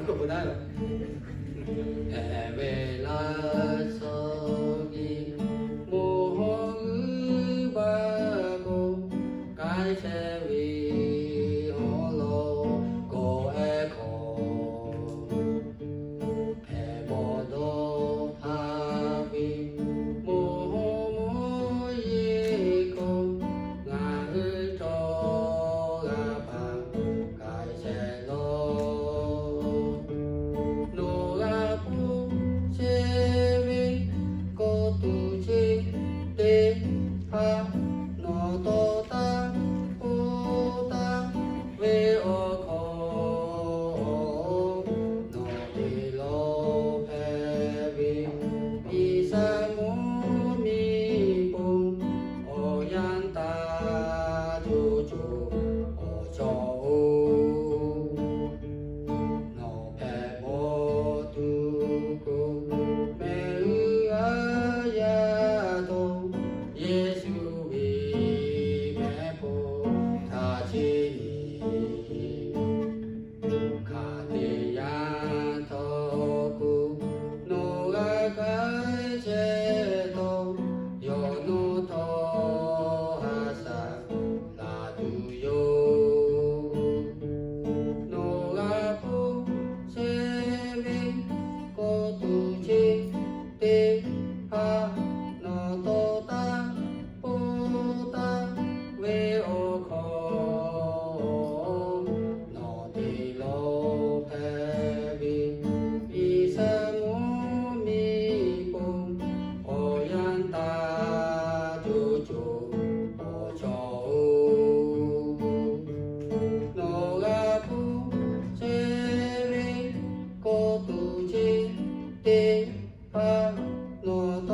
ก็พูดได้หรอเวลาสกีโมโหบาโกกายเชวีโฮโลโกเอโคโมโดฮาวิโมโหโมเยโกงาฮึโจลาปากายเชโลโนราปุเชวิโกตุชิเตหาโนโตตาปุตาเวโอโคโนติโลเพวิปิสามุมิปุโอยันตาจุจุโอโจโนเพโมตุกุเมอุอายาโตเยซูวิเมโปทาชินีคาเตยาโตกุโนรากายเชโตโยโนโตหาสะลาตุโยโนราปุเชวิโกตุชิเตหาโนโตตาปุตาเวโอโคโนติโลเพวิปิสามุมิปุโอยันตาจุจุโอโจโนราปุเชวิโกตุชิเตหาโนโต